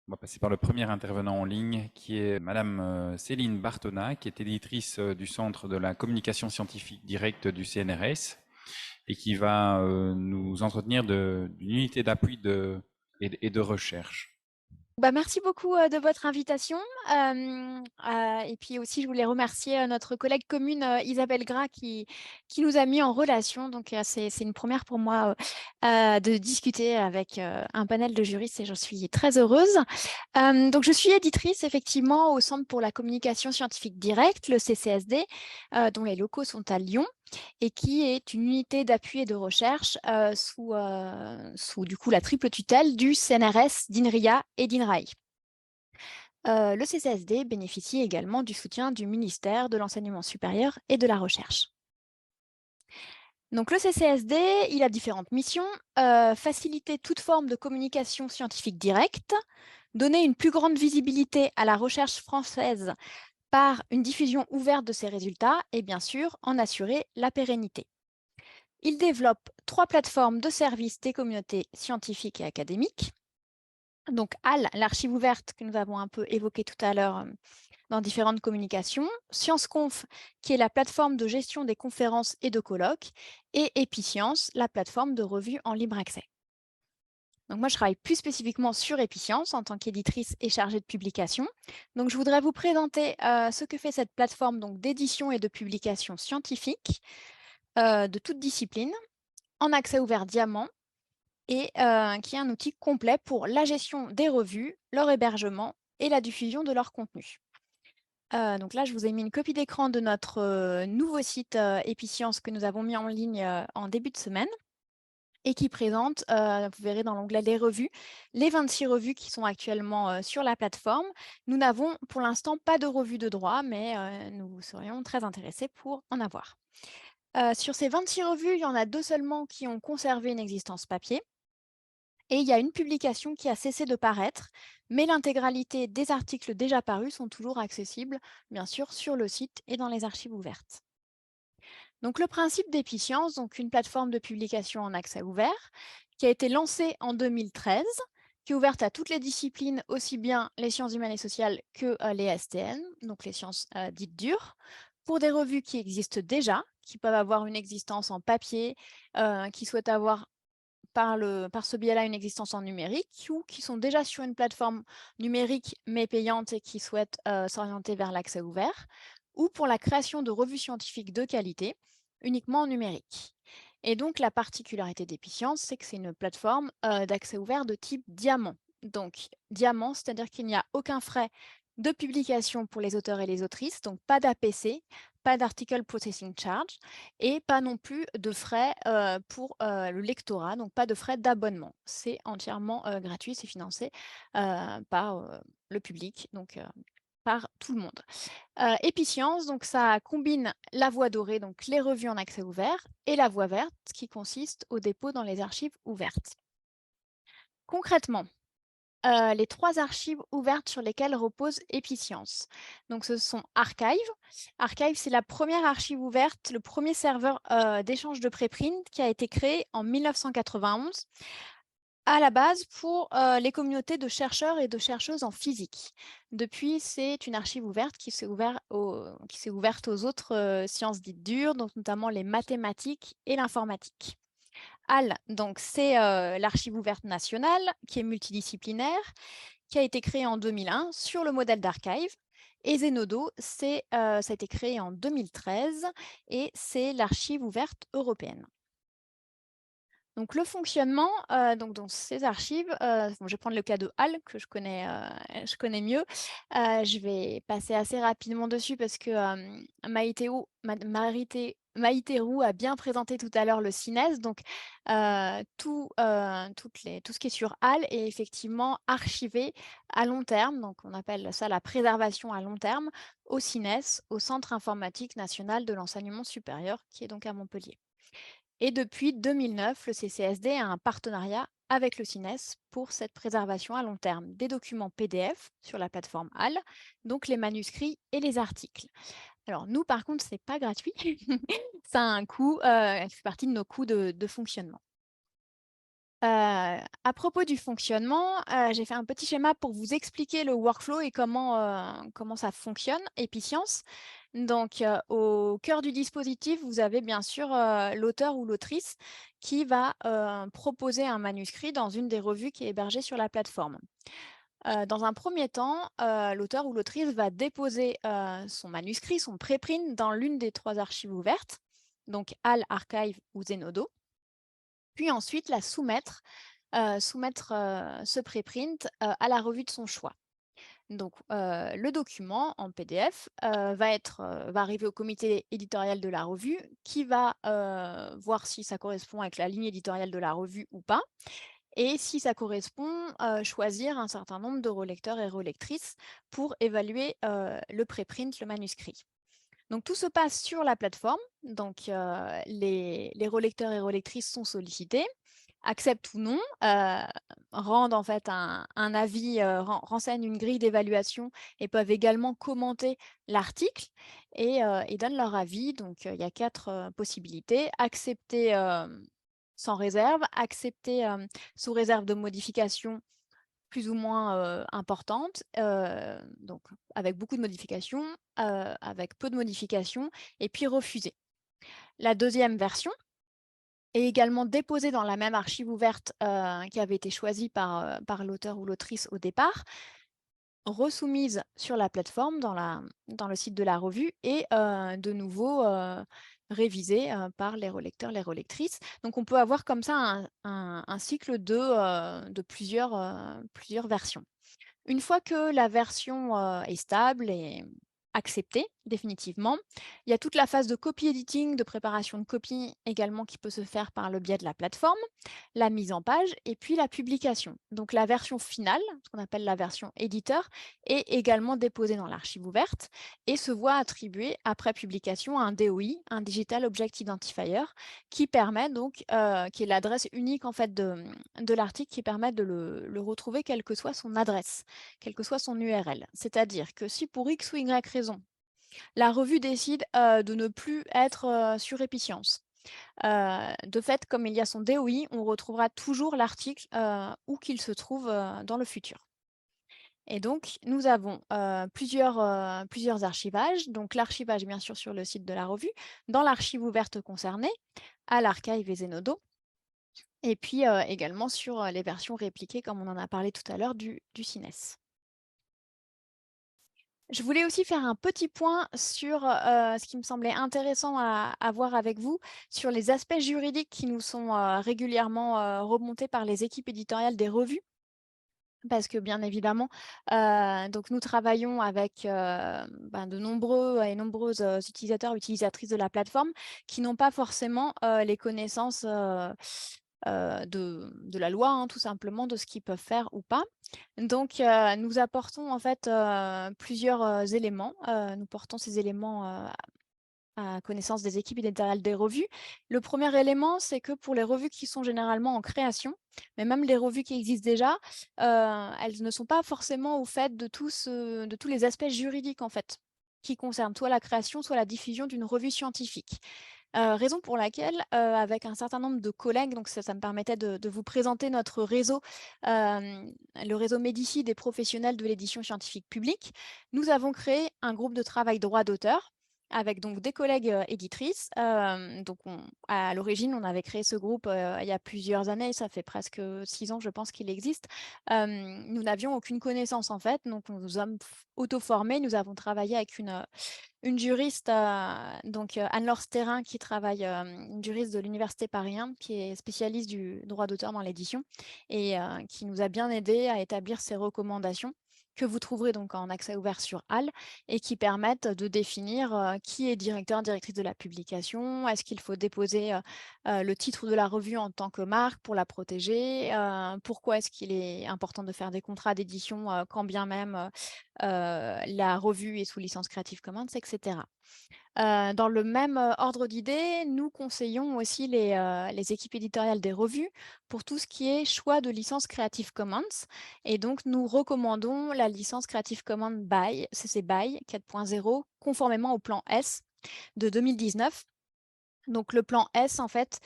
On va passer par le premier intervenant en ligne, qui est Madame Céline Bartona, qui est éditrice du Centre de la communication scientifique directe du CNRS et qui va nous entretenir d'une unité d'appui et de recherche. Merci beaucoup de votre invitation. Et puis aussi, je voulais remercier notre collègue commune Isabelle Gras qui nous a mis en relation. Donc, c'est une première pour moi de discuter avec un panel de juristes et j'en suis très heureuse. Donc, je suis éditrice effectivement au Centre pour la communication scientifique directe, le CCSD, dont les locaux sont à Lyon et qui est une unité d'appui et de recherche sous du coup la triple tutelle du CNRS, d'INRIA et d'INRAE. Le CCSD bénéficie également du soutien du ministère de l'Enseignement supérieur et de la Recherche. Donc le CCSD, il a différentes missions, faciliter toute forme de communication scientifique directe, donner une plus grande visibilité à la recherche française par une diffusion ouverte de ses résultats et bien sûr en assurer la pérennité. Il développe 3 plateformes de services des communautés scientifiques et académiques. Donc HAL, l'archive ouverte que nous avons un peu évoquée tout à l'heure dans différentes communications, ScienceConf, qui est la plateforme de gestion des conférences et de colloques, et Epiccience, la plateforme de revues en libre accès. Donc moi, je travaille plus spécifiquement sur Epiccience en tant qu'éditrice et chargée de publication. Donc je voudrais vous présenter ce que fait cette plateforme d'édition et de publication scientifique de toute discipline, en accès ouvert diamant, et qui est un outil complet pour la gestion des revues, leur hébergement et la diffusion de leur contenu. Donc là, je vous ai mis une copie d'écran de notre nouveau site Epiccience que nous avons mis en ligne en début de semaine et qui présente, vous verrez dans l'onglet les revues, les 26 revues qui sont actuellement sur la plateforme. Nous n'avons pour l'instant pas de revue de droit, mais nous serions très intéressés pour en avoir. Sur ces 26 revues, il y en a 2 seulement qui ont conservé une existence papier. Et il y a une publication qui a cessé de paraître, mais l'intégralité des articles déjà parus sont toujours accessibles, bien sûr, sur le site et dans les archives ouvertes. Donc le principe d'Epiccience, donc une plateforme de publication en accès ouvert, qui a été lancée en 2013, qui est ouverte à toutes les disciplines, aussi bien les sciences humaines et sociales que les STN, donc les sciences dites dures, pour des revues qui existent déjà, qui peuvent avoir une existence en papier, qui souhaitent avoir par ce biais-là une existence en numérique ou qui sont déjà sur une plateforme numérique mais payante et qui souhaitent s'orienter vers l'accès ouvert, ou pour la création de revues scientifiques de qualité uniquement en numérique. Et donc la particularité d'Epiccience, c'est que c'est une plateforme d'accès ouvert de type diamant. Donc diamant, c'est-à-dire qu'il n'y a aucun frais de publication pour les auteurs et les autrices, donc pas d'APC, pas d'Article Processing Charge, et pas non plus de frais pour le lectorat, donc pas de frais d'abonnement. C'est entièrement gratuit, c'est financé par le public, donc par tout le monde. Epiccience, donc ça combine la voie dorée, donc les revues en accès ouvert, et la voie verte, qui consiste au dépôt dans les archives ouvertes. Concrètement, les 3 archives ouvertes sur lesquelles repose Epiccience. Donc ce sont Archive. Archive, c'est la première archive ouverte, le premier serveur d'échange de préprint qui a été créé en 1991 à la base pour les communautés de chercheurs et de chercheuses en physique. Depuis, c'est une archive ouverte qui s'est ouverte aux autres sciences dites dures, donc notamment les mathématiques et l'informatique. HAL, donc c'est l'archive ouverte nationale qui est multidisciplinaire, qui a été créée en 2001 sur le modèle d'Archive. Et Zenodo, ça a été créé en 2013 et c'est l'archive ouverte européenne. Donc le fonctionnement, dans ces archives, je vais prendre le cas de HAL que je connais mieux. Je vais passer assez rapidement dessus parce que Maïté Roux a bien présenté tout à l'heure le CINES. Donc tout ce qui est sur HAL est effectivement archivé à long terme. Donc on appelle ça la préservation à long terme au CINES, au Centre informatique national de l'enseignement supérieur, qui est donc à Montpellier. Et depuis 2009, le CCSD a un partenariat avec le CINES pour cette préservation à long terme des documents PDF sur la plateforme HAL, donc les manuscrits et les articles. Alors nous, par contre, ce n'est pas gratuit, ça a un coût, ça fait partie de nos coûts de fonctionnement. À propos du fonctionnement, j'ai fait un petit schéma pour vous expliquer le workflow et comment ça fonctionne, Epiccience. Donc, au cœur du dispositif, vous avez bien sûr, l'auteur ou l'autrice qui va, proposer un manuscrit dans une des revues qui est hébergée sur la plateforme. Dans un premier temps, l'auteur ou l'autrice va déposer, son manuscrit, son préprint dans l'une des 3 archives ouvertes, donc HAL, Archive ou Zenodo. Puis ensuite la soumettre, ce préprint, à la revue de son choix. Donc, le document en PDF, va arriver au comité éditorial de la revue qui va, voir si ça correspond avec la ligne éditoriale de la revue ou pas et si ça correspond, choisir un certain nombre de relecteurs et relectrices pour évaluer, le préprint, le manuscrit. Donc tout se passe sur la plateforme, donc les relecteurs et relectrices sont sollicités, acceptent ou non, rendent en fait un avis, renseignent une grille d'évaluation et peuvent également commenter l'article et donnent leur avis. Donc il y a 4 possibilités: accepter, sans réserve, accepter, sous réserve de modifications plus ou moins, importantes, donc avec beaucoup de modifications, avec peu de modifications et puis refuser. La deuxième version est également déposée dans la même archive ouverte, qui avait été choisie par l'auteur ou l'autrice au départ, resoumise sur la plateforme dans le site de la revue et de nouveau, révisée, par les relecteurs, les relectrices. Donc on peut avoir comme ça un cycle de plusieurs versions. Une fois que la version, est stable et acceptée définitivement, il y a toute la phase de copy editing, de préparation de copie également qui peut se faire par le biais de la plateforme, la mise en page et puis la publication. Donc la version finale, ce qu'on appelle la version éditeur, est également déposée dans l'archive ouverte et se voit attribuer après publication un DOI, un Digital Object Identifier, qui permet donc, qui est l'adresse unique en fait de l'article qui permet de le retrouver quelle que soit son adresse, quelle que soit son URL. C'est-à-dire que si pour X ou Y raison, la revue décide, de ne plus être, sur Epiccience, de fait, comme il y a son DOI, on retrouvera toujours l'article, où qu'il se trouve, dans le futur. Et donc nous avons, plusieurs archivages. Donc l'archivage bien sûr sur le site de la revue, dans l'archive ouverte concernée, à l'archive et Zenodo, et puis, également sur, les versions répliquées comme on en a parlé tout à l'heure du CINES. Je voulais aussi faire un petit point sur, ce qui me semblait intéressant à voir avec vous, sur les aspects juridiques qui nous sont, régulièrement, remontés par les équipes éditoriales des revues. Parce que bien évidemment, donc nous travaillons avec, de nombreux et nombreuses, utilisateurs, utilisatrices de la plateforme qui n'ont pas forcément, les connaissances, de la loi, hein, tout simplement, de ce qu'ils peuvent faire ou pas. Donc, nous apportons en fait, plusieurs, éléments. Nous portons ces éléments, à connaissance des équipes éditoriales des revues. Le premier élément, c'est que pour les revues qui sont généralement en création, mais même les revues qui existent déjà, elles ne sont pas forcément au fait de tous les aspects juridiques en fait, qui concernent soit la création, soit la diffusion d'une revue scientifique. Raison pour laquelle, avec un certain nombre de collègues, donc ça me permettait de vous présenter notre réseau, le réseau Médici des professionnels de l'édition scientifique publique. Nous avons créé un groupe de travail droit d'auteur avec donc des collègues, éditrices. Donc à l'origine, on avait créé ce groupe, il y a plusieurs années, ça fait presque 6 ans, je pense qu'il existe. Nous n'avions aucune connaissance en fait, donc nous nous sommes auto-formés. Nous avons travaillé avec une juriste, donc Anne-Laure Stérin qui travaille, une juriste de l'université Paris 1 qui est spécialiste du droit d'auteur dans l'édition et qui nous a bien aidés à établir ces recommandations que vous trouverez donc en accès ouvert sur HAL et qui permettent de définir, qui est directeur, directrice de la publication. Est-ce qu'il faut déposer, le titre de la revue en tant que marque pour la protéger? Pourquoi est-ce qu'il est important de faire des contrats d'édition, quand bien même, la revue est sous licence Creative Commons, etc. Dans le même, ordre d'idées, nous conseillons aussi les équipes éditoriales des revues pour tout ce qui est choix de licence Creative Commons et donc nous recommandons la licence Creative Commons CC BY 4.0 conformément au plan S de 2019. Donc le plan S en fait,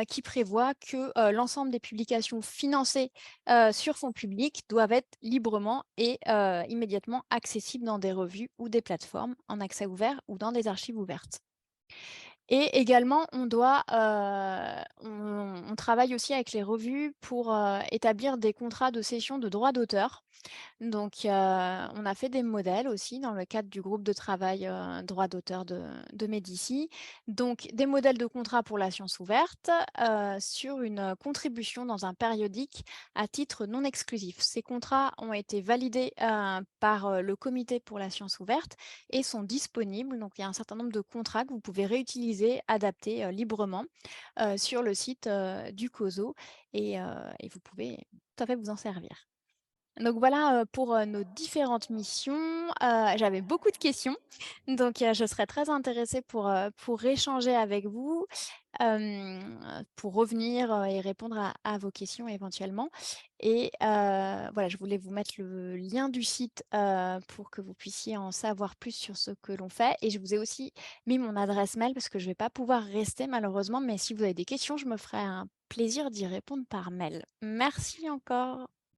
qui prévoit que, l'ensemble des publications financées, sur fonds publics doivent être librement et immédiatement accessibles dans des revues ou des plateformes en accès ouvert ou dans des archives ouvertes. Et également, on travaille aussi avec les revues pour, établir des contrats de cession de droits d'auteur. Donc, on a fait des modèles aussi dans le cadre du groupe de travail, droit d'auteur de Médicis. Donc des modèles de contrat pour la science ouverte, sur une, contribution dans un périodique à titre non exclusif. Ces contrats ont été validés, par, le comité pour la science ouverte et sont disponibles. Donc il y a un certain nombre de contrats que vous pouvez réutiliser, adapter, librement, sur le site, du COSO et vous pouvez tout à fait vous en servir. Donc voilà, pour, nos différentes missions. J'avais beaucoup de questions, donc je serais très intéressée pour échanger avec vous, pour revenir, et répondre à vos questions éventuellement et voilà, je voulais vous mettre le lien du site, pour que vous puissiez en savoir plus sur ce que l'on fait et je vous ai aussi mis mon adresse mail parce que je ne vais pas pouvoir rester malheureusement, mais si vous avez des questions, je me ferai un plaisir d'y répondre par mail. Merci encore.